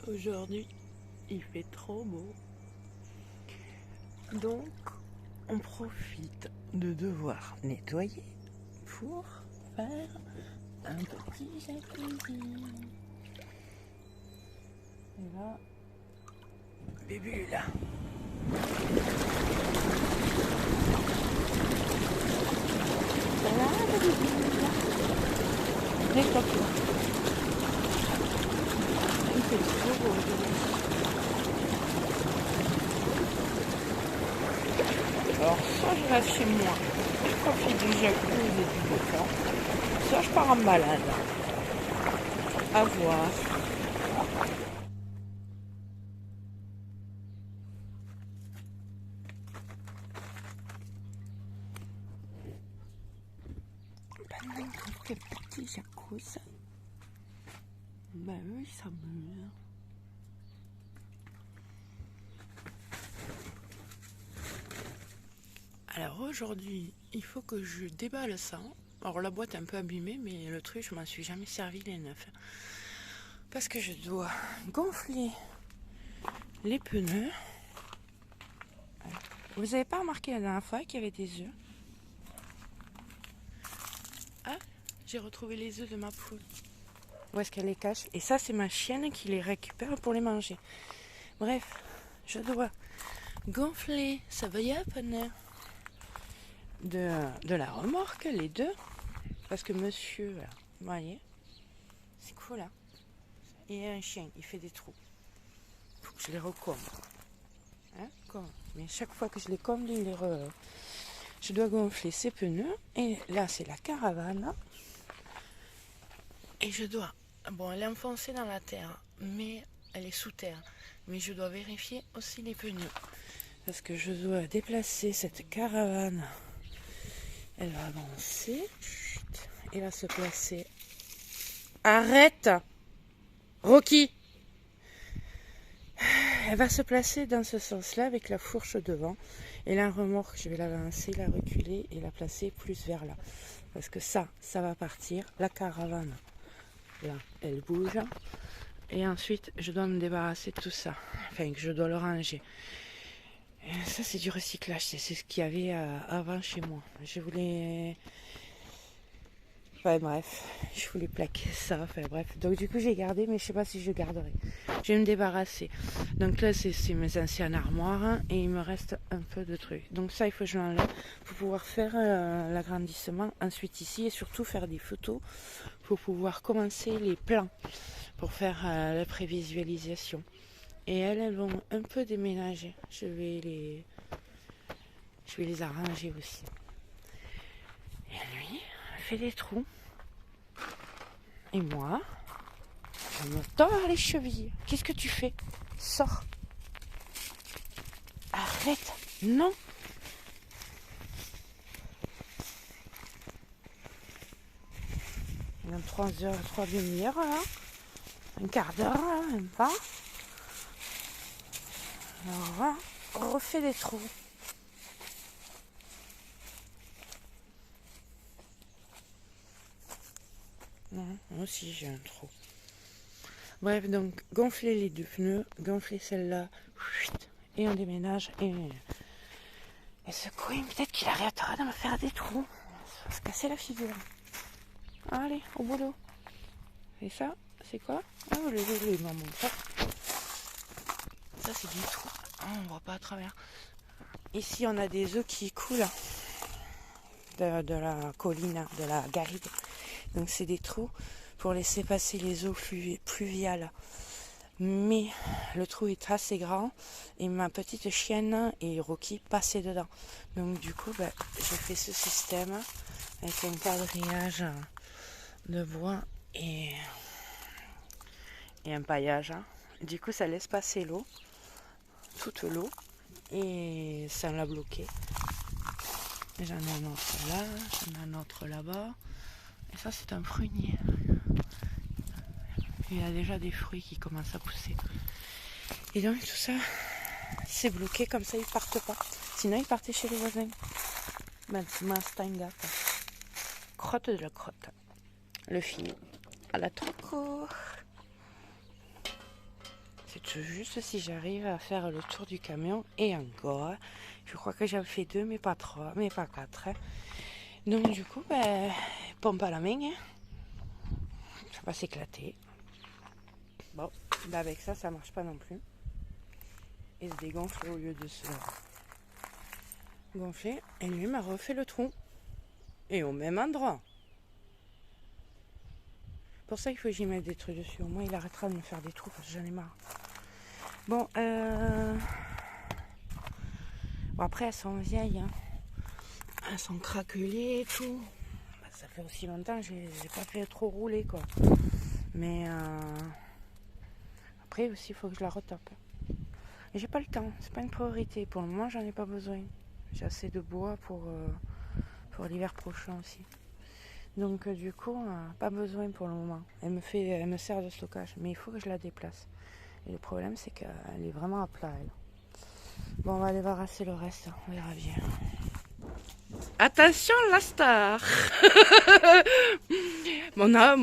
Aujourd'hui, il fait trop beau. Donc, on profite de devoir nettoyer pour faire un petit jacuzzi. Et là, Bébule. Voilà, Bébule. Nettoie-toi. Il fait trop beau aujourd'hui. Alors, soit je reste chez moi, je profite du jacuzzi et du beau temps, soit je pars en balade. À voir. Pendant qu'on fait le petit jacuzzi, ben eux ils s'amusent. Alors aujourd'hui, il faut que je déballe ça. Alors la boîte est un peu abîmée, mais le truc, je m'en suis jamais servi les neufs. Parce que je dois gonfler les pneus. Vous avez pas remarqué la dernière fois qu'il y avait des œufs? Ah, j'ai retrouvé les œufs de ma poule. Où est-ce qu'elle les cache? Et ça, c'est ma chienne qui les récupère pour les manger. Bref, je dois gonfler ce vieil pneu de la remorque, les deux. Parce que monsieur, là, vous voyez, c'est cool là. Il y a un chien, il fait des trous. Il faut que je les recombe. Hein, mais chaque fois que je les comble, je dois gonfler ces pneus. Et là, c'est la caravane. Et je dois... Bon, elle est enfoncée dans la terre, mais elle est sous terre. Mais je dois vérifier aussi les pneus. Parce que je dois déplacer cette caravane. Elle va avancer. Elle va se placer. Arrête, Rocky! Elle va se placer dans ce sens-là avec la fourche devant. Et la remorque, je vais l'avancer, la reculer et la placer plus vers là. Parce que ça va partir. La caravane, là, elle bouge. Et ensuite, je dois me débarrasser de tout ça. Enfin, que je dois le ranger. Et ça, c'est du recyclage. C'est ce qu'il y avait avant chez moi. Je voulais... Enfin bref, je voulais plaquer ça, enfin bref. Donc du coup j'ai gardé, mais je sais pas si je garderai. Je vais me débarrasser. Donc là c'est mes anciennes armoires hein, et il me reste un peu de trucs. Donc ça il faut que je l'enlève pour pouvoir faire l'agrandissement ensuite ici et surtout faire des photos pour pouvoir commencer les plans pour faire la prévisualisation. Et elles vont un peu déménager. Je vais les arranger aussi. Et lui fait des trous. Et moi, je me tords les chevilles. Qu'est-ce que tu fais? Sors. Arrête. Non. Dans 3 heures, 3 demi-heures, là. Un quart d'heure, là, même pas. Alors voilà, on refait des trous. Non, moi aussi j'ai un trou. Bref, donc gonfler les deux pneus, gonfler celle-là, et on déménage et ce coin, peut-être qu'il arrêtera de me faire des trous. Ça va se casser la figure. Allez, au boulot. Et ça, c'est quoi? Ah, le maman. Ça, c'est du trou. Ah, on voit pas à travers. Ici, on a des œufs qui coulent de la colline, de la garrigue. Donc, c'est des trous pour laisser passer les eaux pluviales. Mais le trou est assez grand et ma petite chienne et Rocky passaient dedans. Donc, du coup, j'ai fait ce système avec un quadrillage de bois et un paillage. Du coup, ça laisse passer l'eau, toute l'eau, et ça l'a bloqué. J'en ai un autre là, j'en ai un autre là-bas. Et ça, c'est un prunier. Il y a déjà des fruits qui commencent à pousser. Et donc, tout ça, c'est bloqué, comme ça, ils partent pas. Sinon, ils partaient chez les voisins. Crotte de la crotte. Le film à la trop court. juste si j'arrive à faire le tour du camion. Et encore, je crois que j'en fais 2, mais pas 3, mais pas 4. Donc du coup, ben, pompe à la main. Ça va s'éclater. Bon, ben avec ça, ça marche pas non plus. Il se dégonfle au lieu de se gonfler. Et lui m'a refait le trou. Et au même endroit. Pour ça, il faut que j'y mette des trucs dessus. Au moins, il arrêtera de me faire des trous parce que j'en ai marre. Bon, bon après, elles sont vieilles. Hein. Elles sont craquelées et tout. Bah, ça fait aussi longtemps que j'ai pas fait trop rouler, quoi. Mais après aussi, il faut que je la retape. Et j'ai pas le temps. C'est pas une priorité. Pour le moment, j'en ai pas besoin. J'ai assez de bois pour l'hiver prochain aussi. Donc du coup, pas besoin pour le moment. Elle me sert de stockage, mais il faut que je la déplace. Et le problème, c'est qu'elle est vraiment à plat, elle. Bon, on va débarrasser le reste, on verra bien. Attention, la star.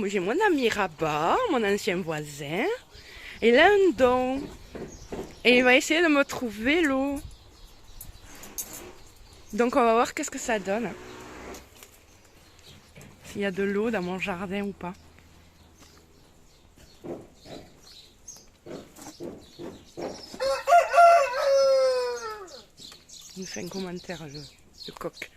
J'ai mon ami Rabat, mon ancien voisin. Il a un don. Et il va essayer de me trouver l'eau. Donc on va voir qu'est-ce que ça donne. S'il y a de l'eau dans mon jardin ou pas. Il me fait un commentaire, le coq.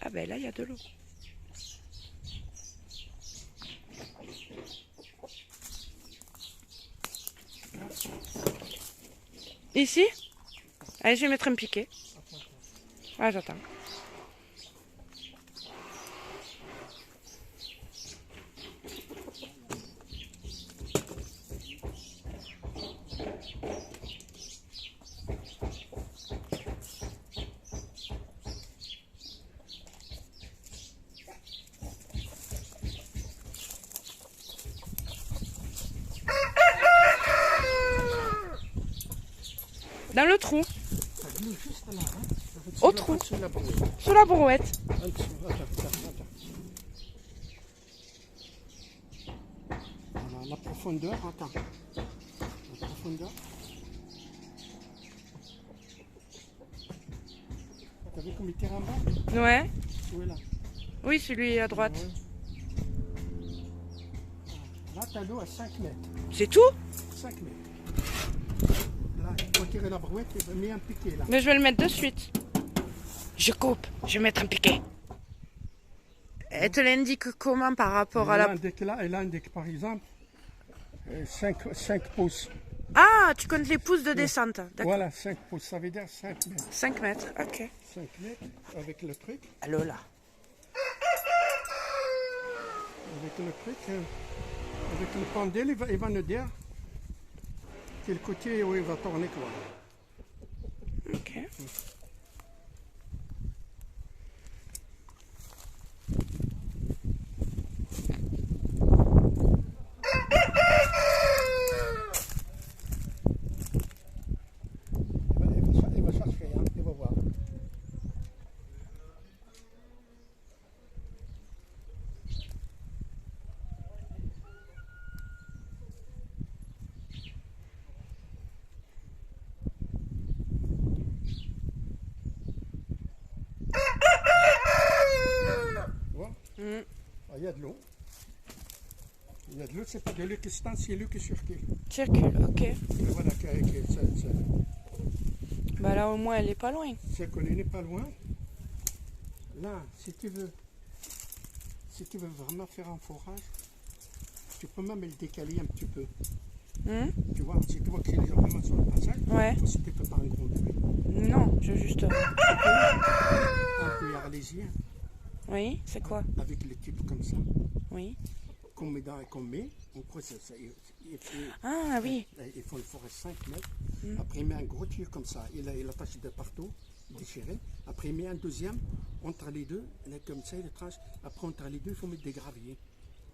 Ah ben là, il y a de l'eau. Ici? Allez, je vais mettre un piquet. Ah, j'attends. Dans le trou. Au trou. Sous la brouette. La profondeur, attends. La profondeur. T'as vu comme il tire en bas? Ouais. Où est là? Oui, celui à droite. Ouais. Là, t'as l'eau à 5 mètres. C'est tout? 5 mètres. Là, il faut tirer la brouette et mettre un piquet là. Mais je vais le mettre de suite. Je coupe. Je vais mettre un piquet. Elle te l'indique comment par rapport à la... Elle indique par exemple 5 pouces. Ah, tu comptes les pouces de descente. Voilà, 5 pouces, ça veut dire 5 mètres. 5 mètres, ok. 5 mètres avec le truc. Allô là. Avec le truc, avec le pendule, il va nous dire quel côté où il va tourner quoi. Ok. Il va chercher, hein, il va voir. Il y a de l'eau. Il y a de l'eau, c'est pas de l'eau qui se tend, c'est l'eau qui circule. Circule, ok. Et voilà, Bah là au moins elle est pas loin. c'est qu'on n'est pas loin. Là, si tu veux vraiment faire un forage, tu peux même le décaler un petit peu. Hum. Tu vois, si tu vois qu'il est vraiment sur le passage, Ouais. il faut si tu peux pas un grand bébé. Non, je juste. Un peu arlésien, Oui, c'est quoi? avec les tubes comme ça, Oui. qu'on met dans et qu'on met. En gros, Ah oui. il faut le forer 5 mètres. Mm. Après, il met un gros tuyau comme ça. Il attache de partout, déchiré. Après, il met un deuxième entre les deux. Là, comme ça, il tranche. Après, entre les deux, il faut mettre des graviers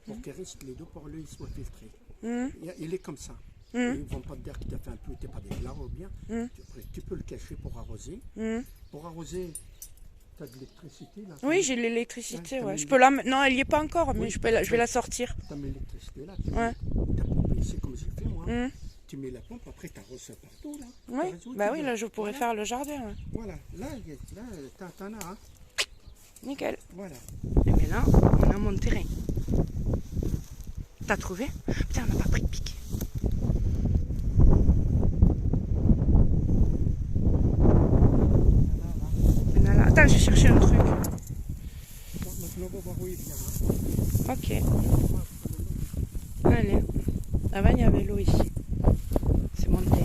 pour qu'il reste les deux, pour que l'eau soit filtré. Mm. Il est comme ça. Mm. Ils ne vont pas te dire qu'il t'a fait un peu, tu n'es pas déclaré ou bien. Mm. Tu peux le cacher pour arroser. Mm. Pour arroser, tu as de l'électricité là. Oui, j'ai l'électricité, Ouais, ouais. t'as Je mis- peux la... Non, elle y est pas encore, mais Oui. je vais la sortir. Tu as mis l'électricité là. Tu Ouais. mets ta pompe ici, comme j'ai fait moi. Mm. Tu mets la pompe, après tu arroses ça partout là. Oui, T'arroses, bah tu oui, mets- là je pourrais voilà. faire le jardin. Ouais. Voilà, là, t'en as, hein. Nickel. Voilà. Et maintenant, on a mon terrain. T'as trouvé? Putain, on n'a pas pris de pic. Voilà. Attends, j'ai cherché un truc. Bon, maintenant, on va voir où il vient. Hein. Ok. Allez. Là-bas, il y avait l'eau ici. C'est mon terrain.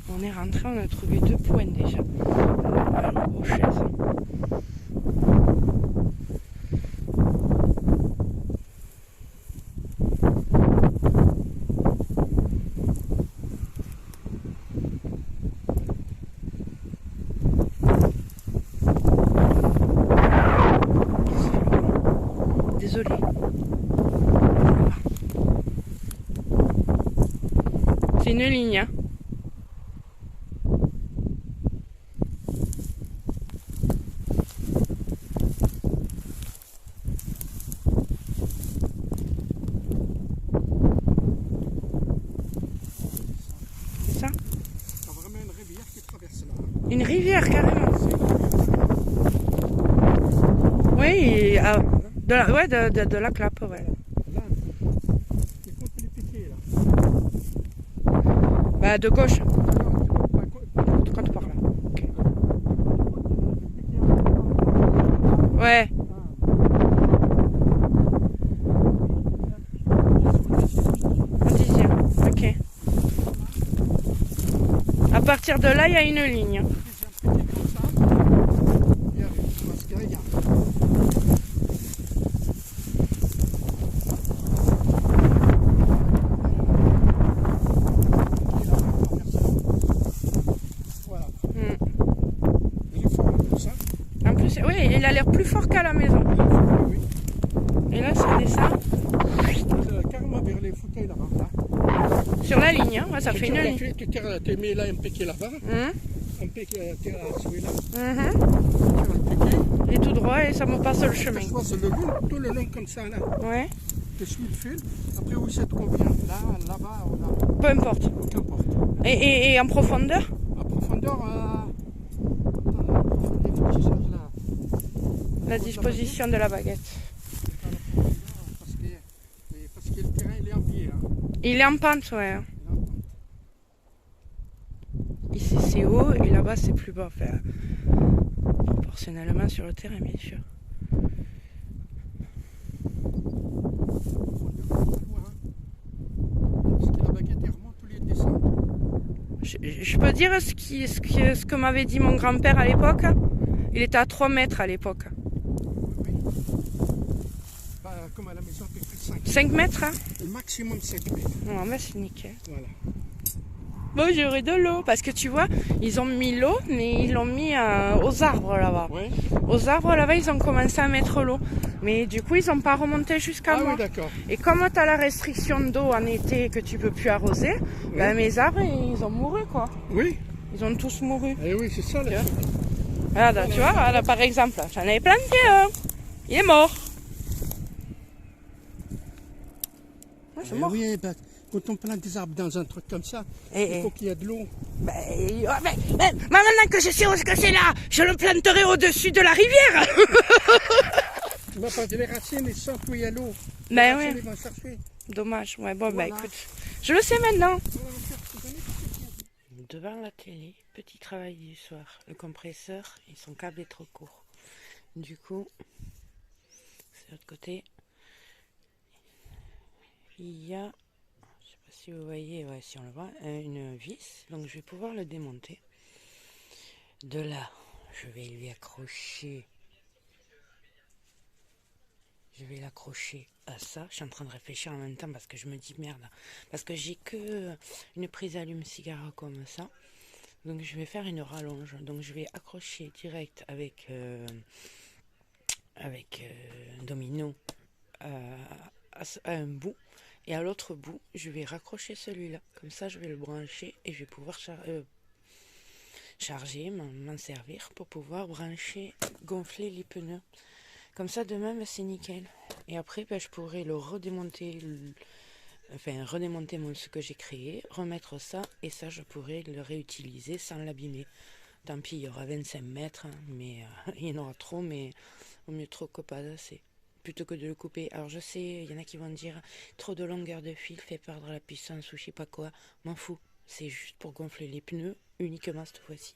On est rentré, on a trouvé 2 points déjà. Aux chaises. Désolée. C'est une ligne, hein. C'est ça? T'as vraiment une rivière qui traverse là. Hein. Une rivière, carrément. Oui, et, de la, ouais, de la clappe, ouais. Là, il faut que les piquer là. Bah, de gauche, Non, tu peux pas. quand par là. Ok. Ouais. Un dixième, ok. À partir de là, il y a une ligne. Voilà. Mm. Il est fort comme ça. En plus, oui, il a l'air plus fort qu'à la maison. Oui. Et là, ça descend Carrément vers les fauteuils là-bas. Là. sur la ligne, hein. Ouais, ça fait une ligne. Tu mets là un piquet là-bas. Mhm. Un piquet celui-là. Mhm. Tu as le piquet. Il est tout droit et ça me passe le chemin. Tu choisis le long, tout le long comme ça là. Ouais, Tu suis le fil. Après où ça te convient. Là, là-bas, on a. peu importe. Qu'importe. Et en profondeur? À profondeur, attends, il faut que je cherche là. La disposition de la baguette. Parce que le terrain il est en biais. Hein. Il est en pente, ouais. Il est en pente. Ici c'est haut et là-bas c'est plus bas. Enfin, proportionnellement sur le terrain, bien sûr. Parce que la baguette elle remonte ou elle descend. Je peux dire ce que m'avait dit mon grand-père à l'époque. Il était à 3 mètres à l'époque. Oui. Bah, comme à la maison, à peu près 5. 5 mètres, hein? Le maximum 5 mètres. Non, mais c'est nickel. Voilà. Bon, j'aurai de l'eau parce que tu vois, ils ont mis l'eau, mais ils l'ont mis aux arbres là-bas. Ouais. Aux arbres là-bas, ils ont commencé à mettre l'eau. Mais du coup, ils n'ont pas remonté jusqu'à Ah moi. oui, d'accord. Et comme tu as la restriction d'eau en été que tu peux plus arroser, Oui. ben, mes arbres, ils ont mouru, quoi. Oui. Ils ont tous mouru. Eh oui, c'est ça. Là. Voilà, tu vois, là, par exemple, j'en avais planté un. Il est mort. Ouais, c'est mort. Oui, bah, quand on plante des arbres dans un truc comme ça, il faut qu'il y ait de l'eau. Mais maintenant que je sais où que c'est là, je le planterai au-dessus de la rivière. Mais parce que les racines, ils sentent où il y a l'eau. Ben Les oui. racines, ils vont chercher. Dommage. Ouais, bon, Voilà. bah écoute, je le sais maintenant. Voilà, tu connais tout ce qu'il y a. Devant la télé, petit travail du soir. Le compresseur et son câble est trop court. Du coup, c'est l'autre côté. Il y a, je sais pas si vous voyez, ouais, si on le voit, une vis. Donc je vais pouvoir le démonter. De là, je vais lui accrocher. Je vais l'accrocher à ça. Je suis en train de réfléchir en même temps parce que je me dis merde. Parce que j'ai que une prise allume-cigare comme ça. Donc je vais faire une rallonge. Donc je vais accrocher direct avec un domino à un bout. Et à l'autre bout, je vais raccrocher celui-là. Comme ça, je vais le brancher et je vais pouvoir charger, m'en servir pour pouvoir brancher, gonfler les pneus. Comme ça, demain, ben, c'est nickel. Et après, ben, je pourrai le redémonter, redémonter ce que j'ai créé, remettre ça, et ça, je pourrai le réutiliser sans l'abîmer. Tant pis, il y aura 25 mètres, hein, mais il y en aura trop, mais au mieux trop que pas assez. Plutôt que de le couper. Alors je sais, il y en a qui vont dire, trop de longueur de fil fait perdre la puissance ou je sais pas quoi. M'en fous. C'est juste pour gonfler les pneus, uniquement cette fois-ci.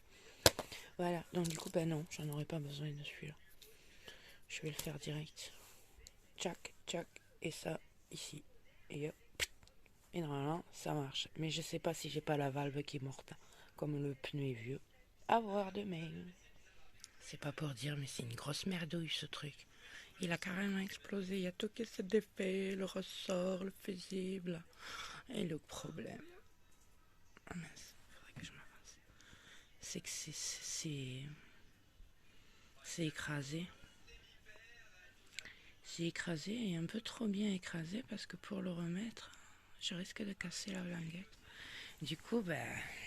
Voilà, donc du coup, ben non, j'en aurais pas besoin de celui-là. Je vais le faire direct. Tchac, tchac, et ça, ici. Et hop. Et normalement, ça marche. Mais je sais pas si j'ai pas la valve qui est morte. Comme le pneu est vieux. À voir demain. C'est pas pour dire, mais c'est une grosse merdouille ce truc. Il a carrément explosé. Il y a tout qui s'est défait. Le ressort, le fusible. Et le problème. Ah mince, faudrait que je m'avance. C'est que c'est écrasé. C'est écrasé et un peu trop bien écrasé parce que pour le remettre, je risque de casser la languette. Du coup,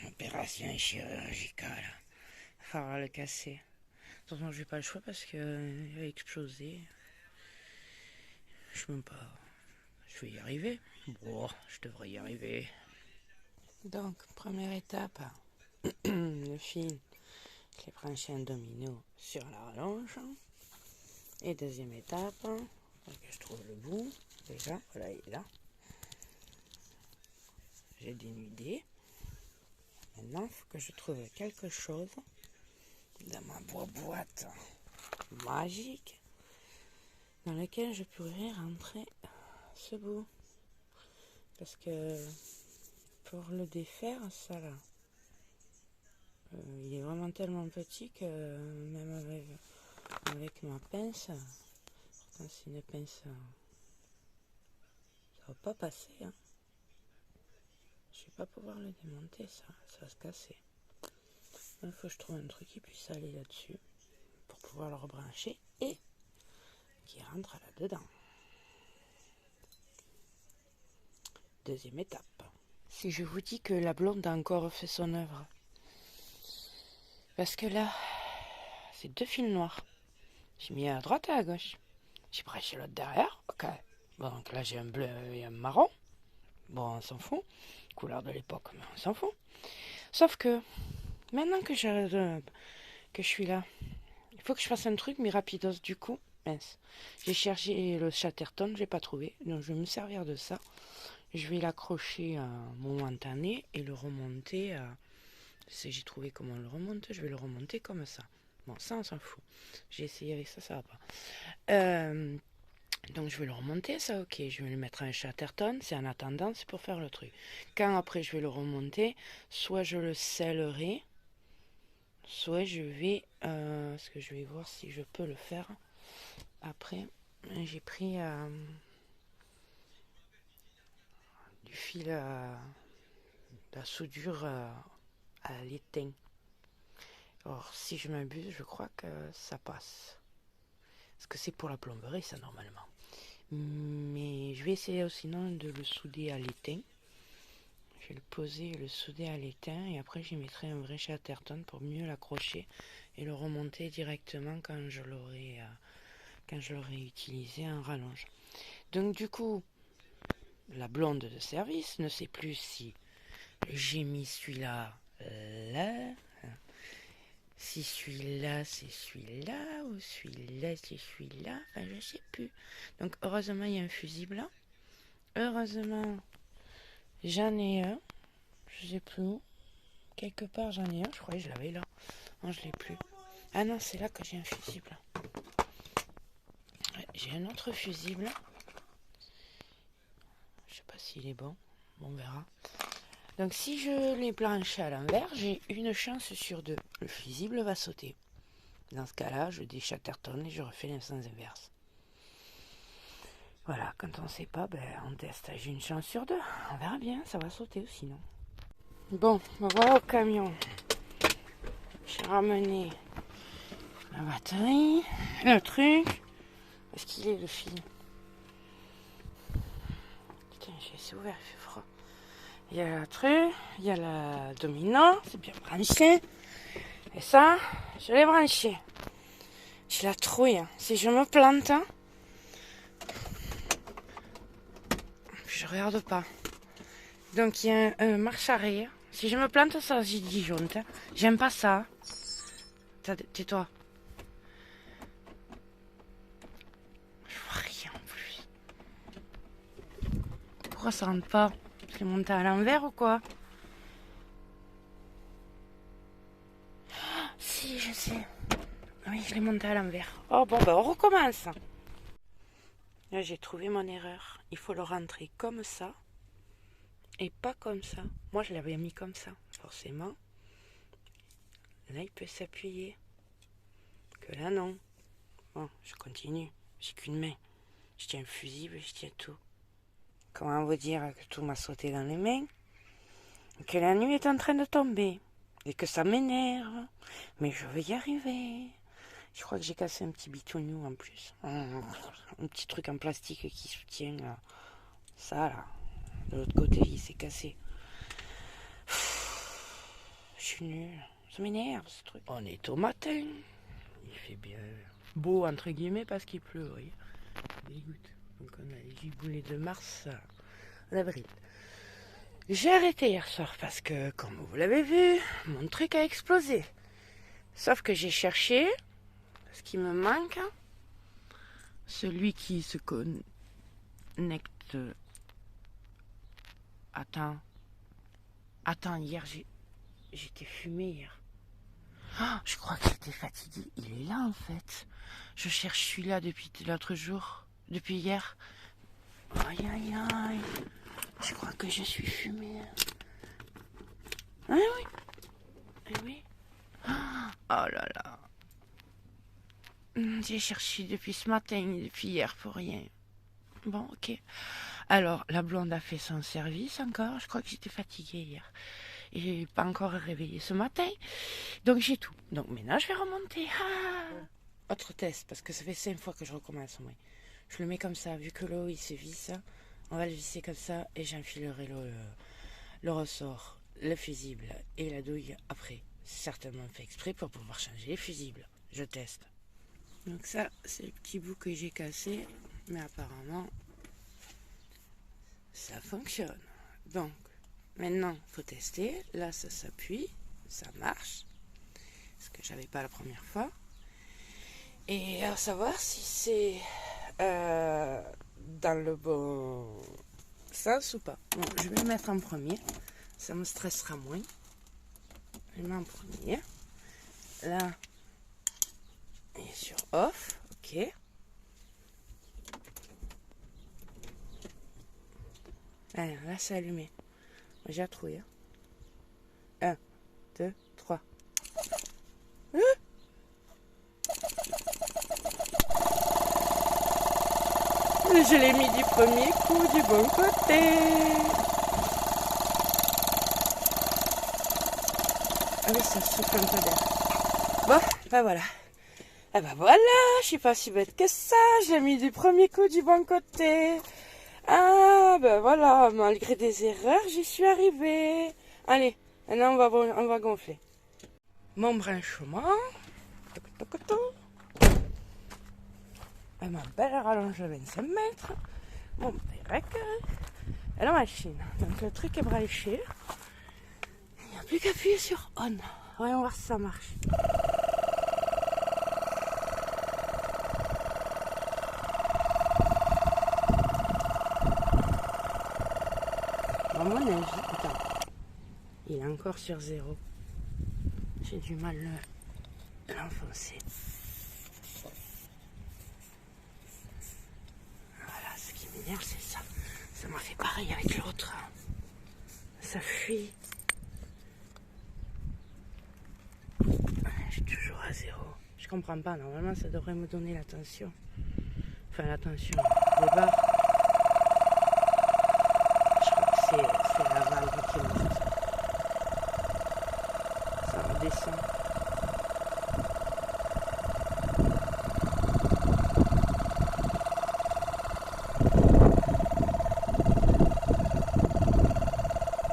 opération chirurgicale. Il va falloir le casser. De toute façon, je n'ai pas le choix parce qu'il va exploser. Je sais même pas. Je vais y arriver. Bon, je devrais y arriver. Donc, première étape, le fil, je l'ai branché un domino sur la rallonge. Et deuxième étape, que je trouve le bout. Déjà, voilà, il est là. J'ai dénudé. Maintenant, il faut que je trouve quelque chose dans ma boîte magique dans lequel je pourrais rentrer ce bout. Parce que pour le défaire, ça là, il est vraiment tellement petit que même avec ma pince, pourtant c'est une pince, ça va pas passer. Hein. Je vais pas pouvoir le démonter, ça va se casser. Il faut que je trouve un truc qui puisse aller là-dessus pour pouvoir le rebrancher et qui rentre là-dedans. Deuxième étape. Si je vous dis que la blonde a encore fait son œuvre, parce que là, c'est deux fils noirs. J'ai mis à droite et à gauche. J'ai branché l'autre derrière. Ok. Bon, donc là, j'ai un bleu et un marron. Bon, on s'en fout. Couleur de l'époque, mais on s'en fout. Sauf que, maintenant que je suis là, il faut que je fasse un truc, mais rapidos. Du coup, mince. J'ai cherché le Chatterton, je l'ai pas trouvé. Donc, je vais me servir de ça. Je vais l'accrocher momentané et le remonter à... J'ai trouvé comment on le remonte, je vais le remonter comme ça. Bon, ça, on s'en fout. J'ai essayé avec ça, ça va pas. Donc, je vais le remonter, ça, ok. Je vais lui mettre un Chatterton, c'est en attendant, c'est pour faire le truc. Quand après, je vais le remonter, soit je le scellerai, soit je vais... parce que je vais voir si je peux le faire. Après, j'ai pris du fil à la soudure à l'étain. Or, si je m'abuse, je crois que ça passe. Parce que c'est pour la plomberie, ça, normalement. Mais je vais essayer sinon de le souder à l'étain. Je vais le poser et le souder à l'étain. Et après, j'y mettrai un vrai Chatterton pour mieux l'accrocher et le remonter directement quand je l'aurai utilisé en rallonge. Donc, du coup, la blonde de service ne sait plus si j'ai mis celui-là là, si celui-là c'est celui-là ou celui-là c'est celui-là, enfin je sais plus. Donc heureusement il y a un fusible là. Heureusement j'en ai un, je sais plus où. Quelque part j'en ai un, je croyais que je l'avais là. Non, je l'ai plus. Ah non, c'est là que j'ai un fusible. j'ai un autre fusible. Je sais pas s'il est bon. On verra. Donc si je les planche à l'envers, j'ai une chance sur 2. Le fusible va sauter. Dans ce cas-là, je déchattertonne et je refais le sens inverse. Voilà, quand on ne sait pas, on teste. J'ai une chance sur 2. On verra bien, ça va sauter aussi, non? Bon, voilà au camion. J'ai ramené la batterie, le truc. Est-ce qu'il est le fil? Putain, j'ai laissé ouvert, il fait froid. Il y a le truc, il y a la domino, c'est bien branché. Et ça, je l'ai branché. J'ai la trouille. Si je me plante, je regarde pas. Donc il y a un marche arrière. Si je me plante, ça j'y disjoncte. J'aime pas ça. Tais-toi. Je vois rien en plus. Pourquoi ça rentre pas? Je l'ai monté à l'envers ou quoi? Si, je sais. Oui, je l'ai monté à l'envers. Oh bon, on recommence. Là, j'ai trouvé mon erreur. Il faut le rentrer comme ça et pas comme ça. Moi, je l'avais mis comme ça, forcément. Là, il peut s'appuyer. Que là, non. Bon, je continue. J'ai qu'une main. Je tiens le fusible, je tiens tout. Comment vous dire que tout m'a sauté dans les mains? Que la nuit est en train de tomber. Et que ça m'énerve. Mais je vais y arriver. Je crois que j'ai cassé un petit bitounou en plus. Un petit truc en plastique qui soutient là. Ça là. De l'autre côté, il s'est cassé. Je suis nulle. Ça m'énerve ce truc. On est au matin. Il fait bien beau entre guillemets parce qu'il pleut, oui. Dégoûte. Donc on a les giboulées de mars à avril. J'ai arrêté hier soir parce que, comme vous l'avez vu, mon truc a explosé. Sauf que j'ai cherché ce qui me manque. Celui qui se connecte. Attends, hier j'étais fumée hier. Oh, je crois que j'étais fatiguée. Il est là en fait. Je cherche celui-là depuis l'autre jour, depuis hier. Aïe aïe aïe. Je crois que je suis fumée. Ah oui. Ah oui. Oh là là. J'ai cherché depuis ce matin, depuis hier pour rien. Bon, ok. Alors, la blonde a fait son service encore. Je crois que j'étais fatiguée hier. Et j'ai pas encore réveillé ce matin. Donc j'ai tout. Donc maintenant je vais remonter. Autre test, parce que ça fait 5 fois que je recommence. Ouais. Je le mets comme ça, vu que l'eau il se visse. On va le visser comme ça et j'enfilerai le ressort, le fusible et la douille après. C'est certainement fait exprès pour pouvoir changer les fusibles. Je teste. Donc ça, c'est le petit bout que j'ai cassé. Mais apparemment, ça fonctionne. Donc, maintenant, il faut tester. Là, ça s'appuie. Ça marche. Ce que j'avais pas la première fois. Et à savoir si c'est dans le bon sens ou pas. Bon, je vais le mettre en premier. Ça me stressera moins. Je le mets en premier. Là, il est sur off. Ok. Alors, là, c'est allumé. J'ai la trouille. 1, 2, 3. Je l'ai mis du premier coup du bon côté. Ah oui, ça souffle un peu d'air. Bon, ben voilà. Ah ben voilà, je suis pas si bête que ça. J'ai mis du premier coup du bon côté. Ah ben voilà, malgré des erreurs, j'y suis arrivée. Allez, maintenant on va gonfler. Mon branchement. Ma belle rallonge de 25 mètres. Mon perec. Et la machine. Donc le truc est branché. Il n'y a plus qu'à appuyer sur on. Voyons voir si ça marche. À mon avis, attends. Il est encore sur 0. J'ai du mal à l'enfoncer. merde, c'est ça. Ça m'a fait pareil avec l'autre. Ça fuit. Je suis toujours à 0. Je comprends pas. Normalement, ça devrait me donner l'attention. Enfin, l'attention. Les barres. Je crois que c'est la valve qui me fait ça. Ça redescend.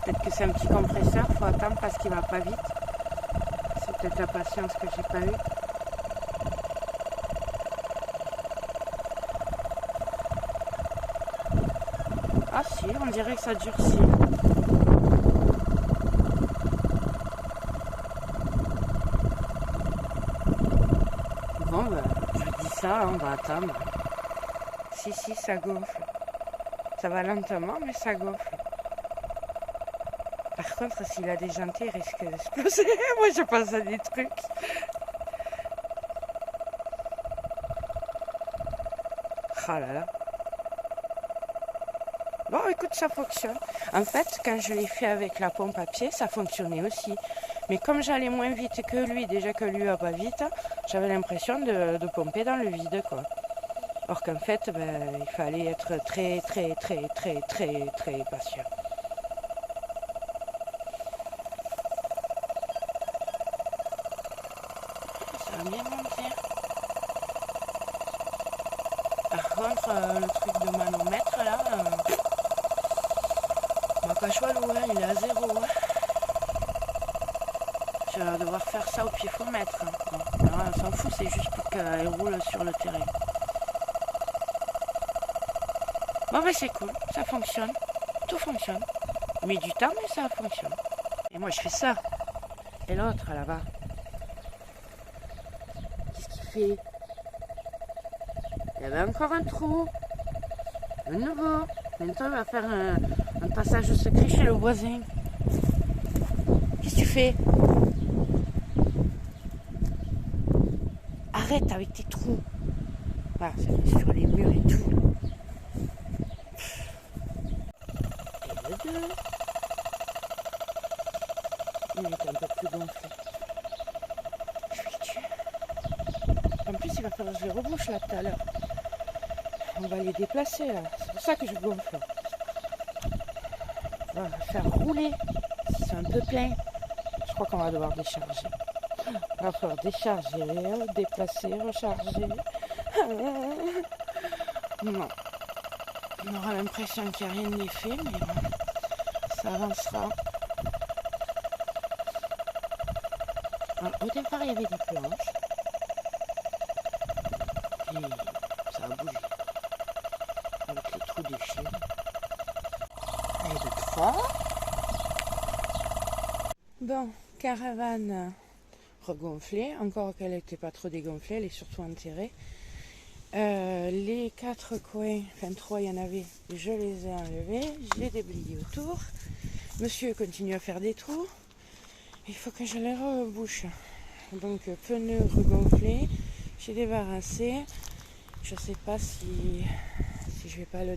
Peut-être que c'est un petit compresseur, faut attendre parce qu'il va pas vite. C'est peut-être la patience que j'ai pas eue. Ah si, on dirait que ça durcit. Bon bah, je dis ça, on va attendre. Si, ça gonfle. Ça va lentement, mais ça gonfle. Par contre, s'il a déjanté, il risque d'exploser. Moi, je pense à des trucs. Ah là là. Bon, écoute, ça fonctionne. En fait, quand je l'ai fait avec la pompe à pied, ça fonctionnait aussi. Mais comme j'allais moins vite que lui, déjà que lui va pas vite, j'avais l'impression de pomper dans le vide, quoi. Or qu'en fait, ben, il fallait être très patient. Ça va bien monter. Par contre, le truc de manomètre, là, ma cachoilou, hein, il est à 0. Hein. Je vais devoir faire ça au pied-faut-mètre. Hein. Bon, alors, on s'en fout, c'est juste pour qu'elle roule sur le terrain. Bon, ben c'est cool, ça fonctionne. Tout fonctionne. Il met du temps, mais ça fonctionne. Et moi, je fais ça. Et l'autre, là-bas, qu'est-ce qu'il fait? Il y avait encore un trou. Un nouveau. Maintenant, il va faire un passage secret chez le voisin. Qu'est-ce que tu fais? Arrête avec tes trous. Voilà, ça met sur les murs et tout. Et le 2. Il est un peu plus gonflé. Je vais le tuer. En plus, il va faire que je les rebouche là tout à l'heure. On va les déplacer là. C'est pour ça que je gonfle. On va faire rouler. Si c'est un peu plein, je crois qu'on va devoir décharger. On va falloir décharger, déplacer, recharger. Non. On aura l'impression qu'il n'y a rien de fait, mais bon, ça avancera. Alors, au départ, il y avait des planches. Et ça a bougé. Avec les trous des chiens. Et de 3. Bon, caravane regonflée. Encore qu'elle n'était pas trop dégonflée, elle est surtout enterrée. Les 4 coins, enfin 3 il y en avait, je les ai enlevés, j'ai déblayé autour. Monsieur continue à faire des trous. Il faut que je les rebouche. Donc pneus regonflés, j'ai débarrassé. Je sais pas si je vais pas le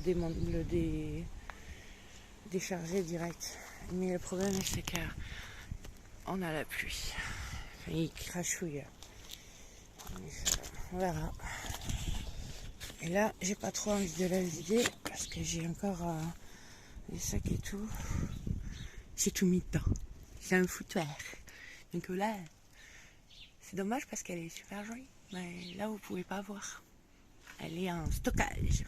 décharger direct. Mais le problème c'est qu'on a la pluie. Enfin, il crachouille. On verra. Et là, j'ai pas trop envie de la vider parce que j'ai encore les sacs et tout. J'ai tout mis dedans. C'est un foutoir. Donc là, c'est dommage parce qu'elle est super jolie. Mais là, vous pouvez pas voir. Elle est en stockage.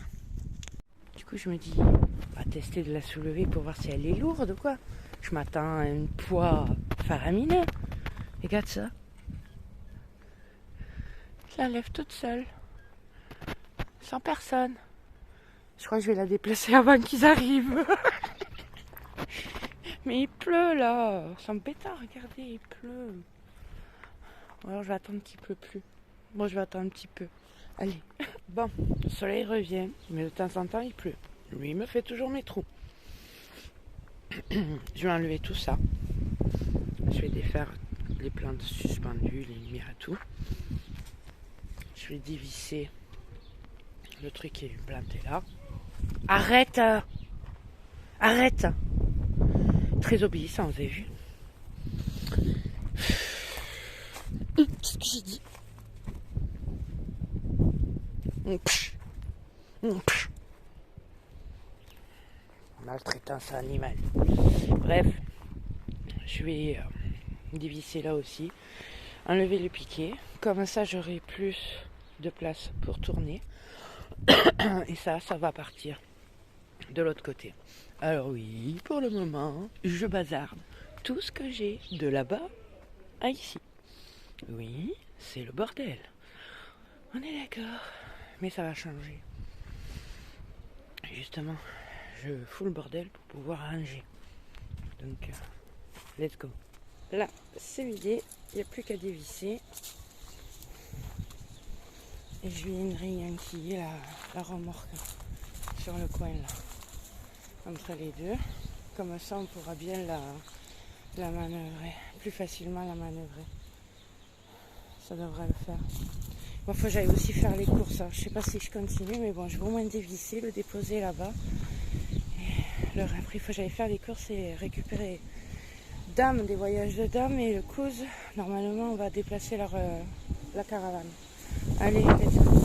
Du coup, je me dis, on va tester de la soulever pour voir si elle est lourde ou quoi. Je m'attends à un poids faramineux. Regarde ça. Je la lève toute seule. Sans personne. Je crois que je vais la déplacer avant qu'ils arrivent. Mais il pleut là. C'est embêtant, regardez, il pleut. Alors je vais attendre qu'il pleut plus. Bon, je vais attendre un petit peu. Allez. Bon, le soleil revient, mais de temps en temps il pleut. Lui, il me fait toujours mes trous. Je vais enlever tout ça. Je vais défaire les plantes suspendues, les lumières et tout. Je vais dévisser le truc qui est planté là. Arrête. Arrête. Très obéissant, vous avez vu. Qu'est-ce que j'ai dit? Maltraitance animale. Bref, je vais dévisser là aussi, enlever le piquet. Comme ça, j'aurai plus de place pour tourner. Et ça va partir de l'autre côté. Alors oui, pour le moment, je bazarde tout ce que j'ai de là-bas à ici. Oui, c'est le bordel. On est d'accord. Mais ça va changer. Justement, je fous le bordel pour pouvoir ranger. Donc, let's go. Là, c'est vidé. Il n'y a plus qu'à dévisser. Et je viendrai enquiller la remorque sur le coin là. Entre les deux. Comme ça, on pourra bien la manœuvrer. Plus facilement la manœuvrer. Ça devrait le faire. Bon, faut que j'aille aussi faire les courses. Je sais pas si je continue, mais bon, je vais au moins dévisser, le déposer là-bas. Et après, il faut que j'aille faire les courses et récupérer Dame, des voyages de Dame et le Couze. Normalement, on va déplacer la caravane. Allez, let's go.